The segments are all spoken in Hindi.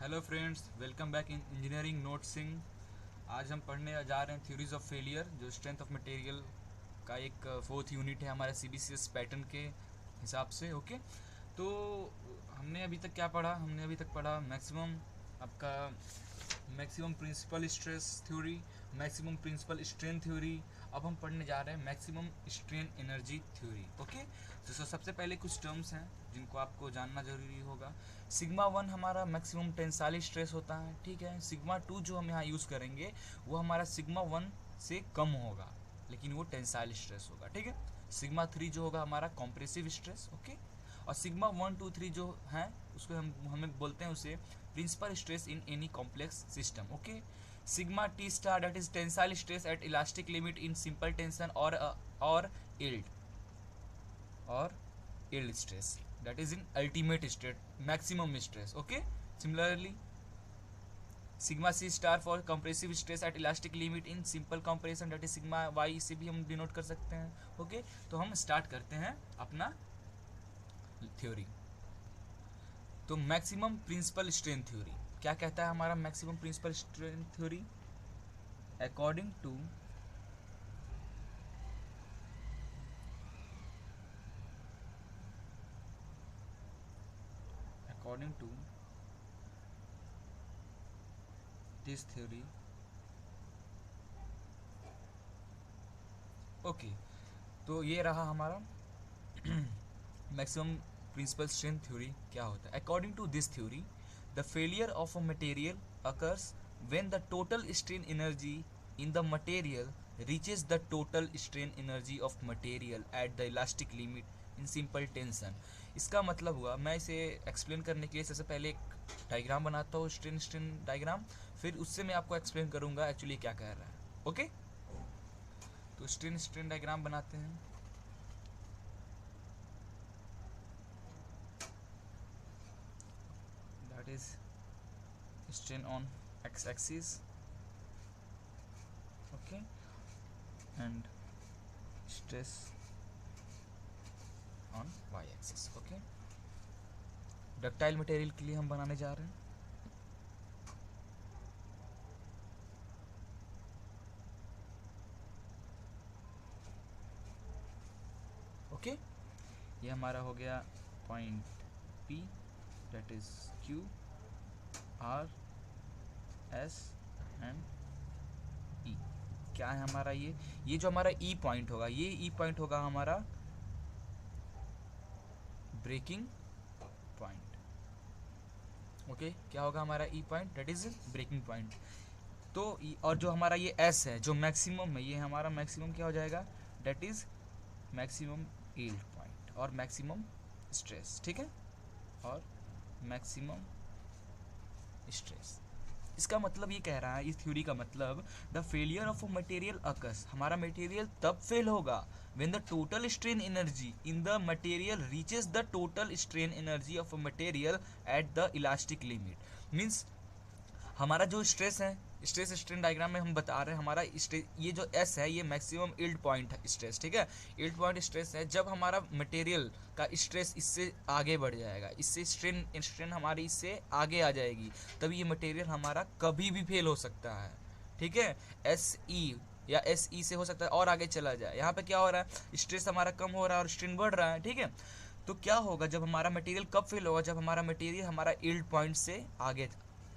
Hello friends, welcome back in engineering नोट्सिंग। आज हम पढ़ने जा रहे हैं थ्योरीज ऑफ फेलियर, जो स्ट्रेंथ ऑफ मटेरियल का एक फोर्थ यूनिट है हमारे सीबीसीएस पैटर्न के हिसाब से। ओके, तो हमने अभी तक क्या पढ़ा? हमने अभी तक पढ़ा मैक्सिमम आपका maximum principal stress theory, maximum principal strain theory. अब हम पढ़ने जा रहे हैं maximum strain energy theory. Okay, तो सबसे पहले कुछ टर्म्स हैं जिनको आपको जानना जरूरी होगा। सिग्मा वन हमारा मैक्सिमम टेंसाइल स्ट्रेस होता है, ठीक है। सिग्मा टू जो हम यहाँ यूज़ करेंगे वो हमारा सिग्मा वन से कम होगा, लेकिन वो टेंसाइल स्ट्रेस होगा, ठीक है। सिग्मा थ्री जो होगा हमारा कॉम्प्रेसिव स्ट्रेस, ओके। और सिग्मा वन टू थ्री जो है उसको हमें बोलते हैं उसे principal stress in any complex system, okay. Sigma T star that is tensile stress at elastic limit in simple tension और इल्ड और yield stress that is in ultimate state maximum stress, okay. Similarly, sigma c star for compressive stress at elastic limit in simple compression that is sigma y, इसे भी हम डिनोट कर सकते हैं, ओके। तो हम स्टार्ट करते हैं अपना थ्योरी। तो मैक्सिमम प्रिंसिपल स्ट्रेन थ्योरी क्या कहता है? हमारा maximum principal strain theory according to according to this theory, okay. तो ये रहा हमारा मैक्सिमम प्रिंसिपल स्ट्रेंथ थ्योरी क्या होता है। According to this theory, the failure of a material occurs when the total strain energy in the material reaches the total strain energy of material at the elastic limit in simple tension. इसका मतलब हुआ, मैं इसे एक्सप्लेन करने के लिए सबसे पहले एक डायग्राम बनाता हूँ, स्ट्रेन स्ट्रेन डायग्राम। फिर उससे मैं आपको एक्सप्लेन करूँगा एक्चुअली क्या कह रहा है, ओके। तो स्ट्रेन स्ट्रेन डायग्राम बनाते हैं। That is strain on x-axis, okay, and stress on y-axis, okay। Ductile material के लिए हम बनाने जा रहे हैं, ओके। ये हमारा हो गया point P, that is Q R S and E। क्या है हमारा ये जो हमारा E पॉइंट होगा, ये E पॉइंट होगा हमारा ब्रेकिंग पॉइंट, ओके। क्या होगा हमारा E point? That is breaking point. तो और जो हमारा ये S है जो मैक्सिमम है, ये हमारा मैक्सिमम क्या हो जाएगा? That is maximum yield point और मैक्सिमम स्ट्रेस, ठीक है। और मैक्सिमम स्ट्रेस, इसका मतलब ये कह रहा है, इस थ्योरी का मतलब, the failure of a material occurs, हमारा मटेरियल तब फेल होगा when the total strain energy in the material reaches the total strain energy of a material at the elastic limit. Means हमारा जो स्ट्रेस है, स्ट्रेस स्ट्रेन डायग्राम में हम बता रहे हैं हमारा ये जो एस है ये मैक्सिमम यील्ड पॉइंट है स्ट्रेस, ठीक है। यील्ड पॉइंट स्ट्रेस है जब हमारा मटेरियल का स्ट्रेस इससे आगे बढ़ जाएगा, इससे स्ट्रेन स्ट्रेन हमारी इससे आगे आ जाएगी, तभी ये मटेरियल हमारा कभी भी फेल हो सकता है, ठीक है। एस ई या एस ई से हो सकता है और आगे चला जाए। यहाँ पे क्या हो रहा है? स्ट्रेस हमारा कम हो रहा है और स्ट्रेन बढ़ रहा है, ठीक है। तो क्या होगा जब हमारा मटेरियल कब फेल होगा? जब हमारा मटेरियल हमारा यील्ड पॉइंट से आगे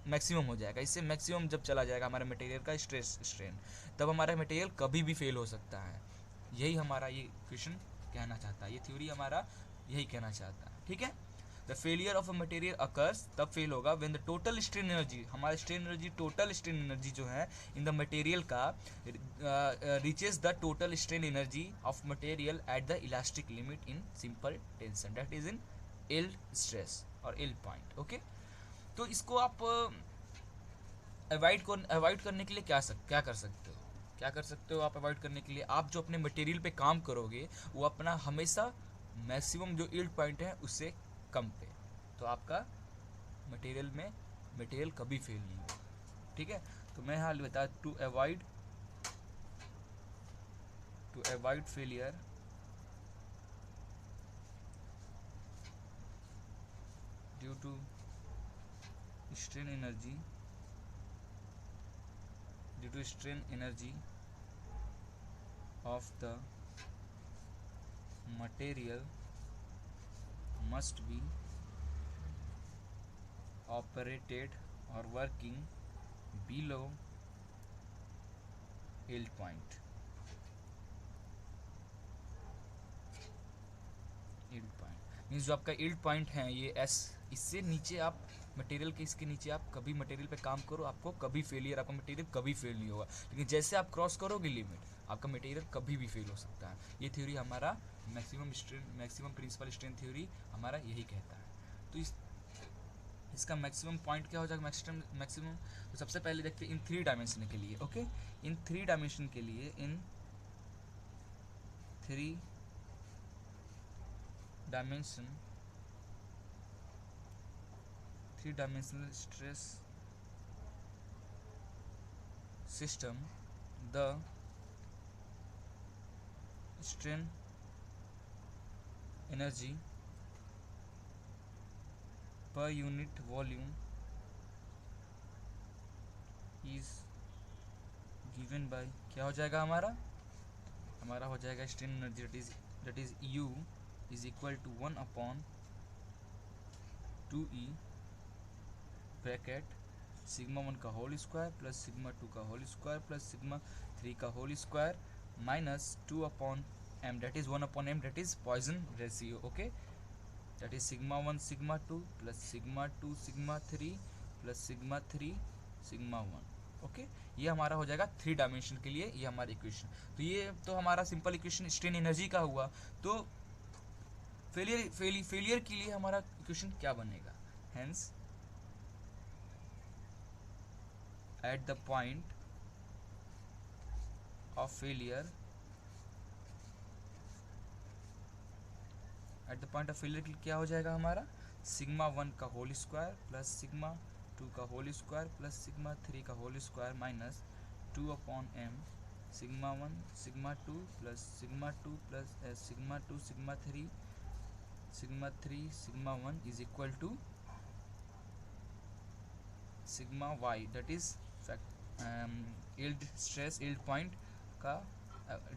मैक्सिमम हो जाएगा, इससे मैक्सिमम जब चला जाएगा हमारे मटेरियल का स्ट्रेस स्ट्रेन, तब हमारा मटेरियल कभी भी फेल हो सकता है। यही हमारा ये क्वेश्चन कहना चाहता है, ये थ्योरी हमारा यही कहना चाहता है, ठीक है। The failure of a material occurs, तब फेल होगा when the total strain energy, हमारा strain energy total strain energy जो है इन द मटेरियल का reaches the total strain energy of material at the elastic limit in simple tension, that is in yield stress और यील्ड पॉइंट, ओके। तो इसको आप अवॉइड करने के लिए क्या कर सकते हो? क्या कर सकते हो आप अवॉइड करने के लिए? आप जो अपने मटेरियल पे काम करोगे वो अपना हमेशा मैक्सिमम जो यील्ड पॉइंट है उससे कम पे, तो आपका मटेरियल कभी फेल नहीं होगा, ठीक है। तो मैं यहाँ बता, to avoid failure due to strain energy of the material must be operated or working below yield point. yield point means जो आपका yield point है ये S, इससे नीचे आप मटेरियल के, इसके नीचे आप कभी मटेरियल पे काम करो, आपको कभी फेलियर, आपका मटेरियल कभी फेल नहीं होगा। लेकिन जैसे आप क्रॉस करोगे लिमिट, आपका मटेरियल कभी भी फेल हो सकता है। ये थ्योरी हमारा मैक्सिमम प्रिंसिपल स्ट्रेन थ्योरी हमारा यही कहता है। तो इसका मैक्सिमम पॉइंट क्या हो जाएगा, मैक्सिमम। तो सबसे पहले देखते हैं इन 3 डायमेंशन के लिए। ओके, इन 3 डायमेंशन के लिए, इन 3 dimensional stress system, the strain energy per unit volume is given by, क्या हो जाएगा हमारा हो जाएगा strain energy that is U is equal to 1/2E bracket sigma 1 का होल स्क्वायर प्लस सिग्मा 2 का होल स्क्वायर प्लस सिग्मा 3 का whole square minus 2/m, that is 1/m, that is Poisson ratio. Okay, that is sigma 1 sigma 2 plus sigma 2 sigma 3 plus sigma 3 sigma 1. Okay, ये हमारा हो जाएगा 3 डायमेंशन के लिए, ये हमारी इक्वेशन। तो ये तो हमारा सिंपल इक्वेशन स्ट्रेन एनर्जी का हुआ। तो फेलियर के लिए हमारा इक्वेशन क्या बनेगा, hence at the point of failure क्या हो जाएगा हमारा, सिग्मा 1 का होल स्क्वायर प्लस सिग्मा 2 का होल स्क्वायर प्लस सिग्मा 3 का whole square minus 2/m sigma 1 sigma 2 plus sigma 2 plus sigma 2 sigma 3 sigma 1 is equal to sigma y, that is yield stress yield point का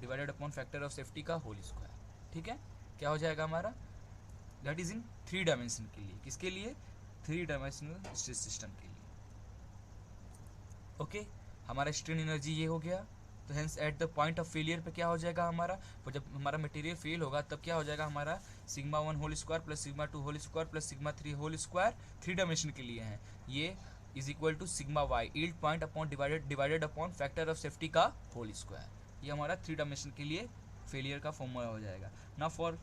divided upon factor of safety का होल स्क्वायर। ठीक है, क्या हो जाएगा हमारा, दैट इज इन 3 डायमेंशन के लिए। किसके लिए, 3 डायमेंशनल स्ट्रेस सिस्टम के लिए। ओके, हमारा स्ट्रेन एनर्जी ये हो गया। तो hence at the point of failure पे क्या हो जाएगा हमारा, तो जब हमारा मटेरियल फेल होगा तब क्या हो जाएगा हमारा, sigma 1 whole square plus sigma 2 whole square plus sigma 3 whole square 3 dimension के लिए है, ये is equal to sigma Y yield point upon divided upon factor of safety का होल स्क्वायर। ये हमारा 3 डायमेंशन के लिए फेलियर का फॉर्मूला हो जाएगा। Now for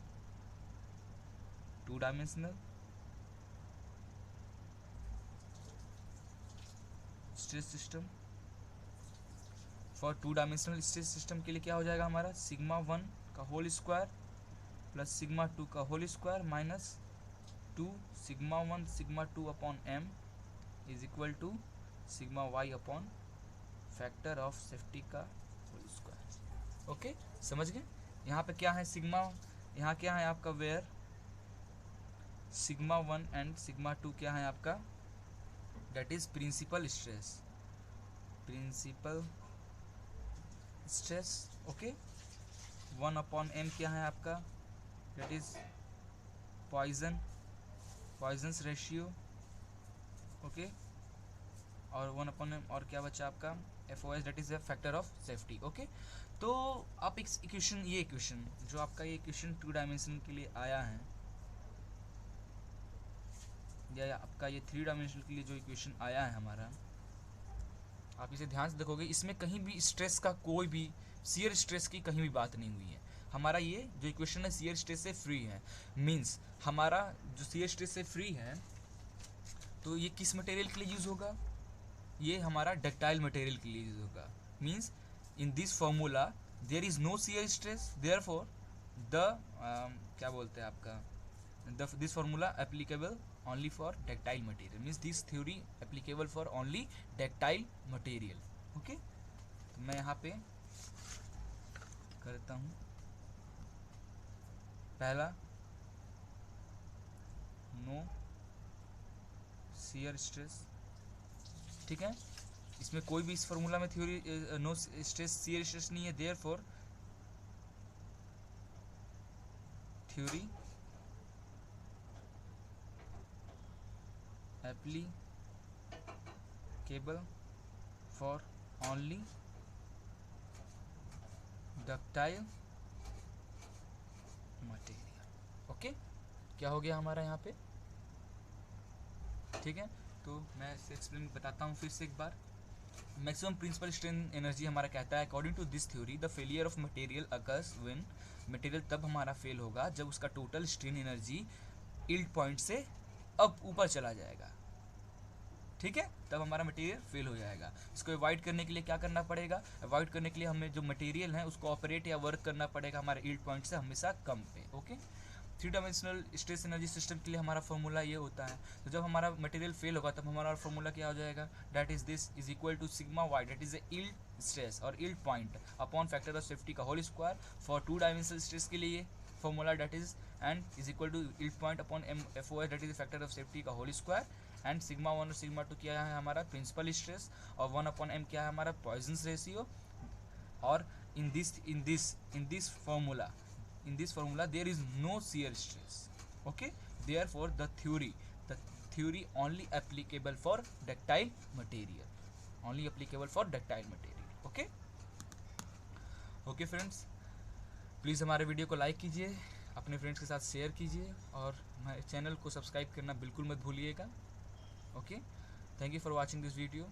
2 dimensional stress system, for 2 dimensional stress system के लिए क्या हो जाएगा हमारा, सिग्मा 1 का होल स्क्वायर प्लस सिग्मा 2 का whole square minus 2 sigma 1 sigma 2 upon m is equal to sigma y upon factor of safety का होल स्क्वायर। ओके, समझ गए। यहाँ पे क्या है सिग्मा, यहाँ क्या है आपका वेयर सिग्मा 1 एंड सिग्मा 2 क्या है आपका, that is principal stress. Okay, 1/m क्या है आपका, that is Poisson's ratio. Okay, और 1/m और क्या बचा आपका, FOS, that is a factor of safety. Okay, तो आप ये इक्वेशन जो आपका ये इक्वेशन 2 डायमेंशन के लिए आया है, या आपका ये 3 डायमेंशन के लिए जो इक्वेशन आया है हमारा, आप इसे ध्यान से देखोगे, इसमें कहीं भी स्ट्रेस का कोई भी शियर स्ट्रेस की कहीं भी बात नहीं हुई है। हमारा ये जो इक्वेशन है शियर स्ट्रेस से फ्री है। मींस हमारा जो शियर स्ट्रेस से फ्री है, तो ये किस मटेरियल के लिए यूज़ होगा, ये हमारा डक्टाइल मटेरियल के लिए यूज़ होगा। Means in this formula there is no shear stress, therefore the क्या बोलते हैं आपका, this formula applicable only for ductile material, means this theory applicable for only ductile material. okay, तो मैं यहाँ पे करता हूँ पहला, नो shear stress ठीक है, इसमें कोई भी इस फॉर्मूला में theory no stress shear stress नहीं है, therefore theory applicable for only ductile material। Okay, क्या हो गया हमारा यहाँ पे, ठीक है। तो मैं इसे एक्सप्लेन बताता हूँ फिर से एक बार। मैक्सिमम प्रिंसिपल स्ट्रेन एनर्जी हमारा कहता है according to this theory the failure of material occurs when, material तब हमारा फेल होगा जब उसका total strain energy yield point से अब ऊपर चला जाएगा, ठीक है, तब हमारा मटेरियल फेल हो जाएगा। इसको अवॉइड करने के लिए क्या करना पड़ेगा, अवॉइड करने के लिए हमें जो मटेरियल है उसको ऑपरेट या वर्क करना पड़ेगा हमारे यील्ड पॉइंट से हमेशा कम पे। Okay, three dimensional stress energy system के लिए हमारा फॉर्मूला ये होता है। तो जब हमारा मटेरियल फेल होगा तब हमारा फॉर्मूला क्या हो जाएगा, that is this is equal to sigma y, that is yield stress और yield point upon factor of safety का whole square. For two dimensional stress के लिए formula that is and is equal to yield point upon M F O S, that is factor of safety का होल स्क्वायर। एंड सिग्मा 1 और सिग्मा 2 क्या है हमारा प्रिंसिपल स्ट्रेस, और 1 अपॉन एम क्या है हमारा पॉइजन्स रेशियो। और in this formula there is no shear stress, okay, therefore the theory only applicable for ductile material, okay friends, please हमारे वीडियो को लाइक कीजिए, अपने फ्रेंड्स के साथ शेयर कीजिए और हमारे चैनल को सब्सक्राइब करना बिल्कुल मत भूलिएगा। Okay, thank you for watching this video.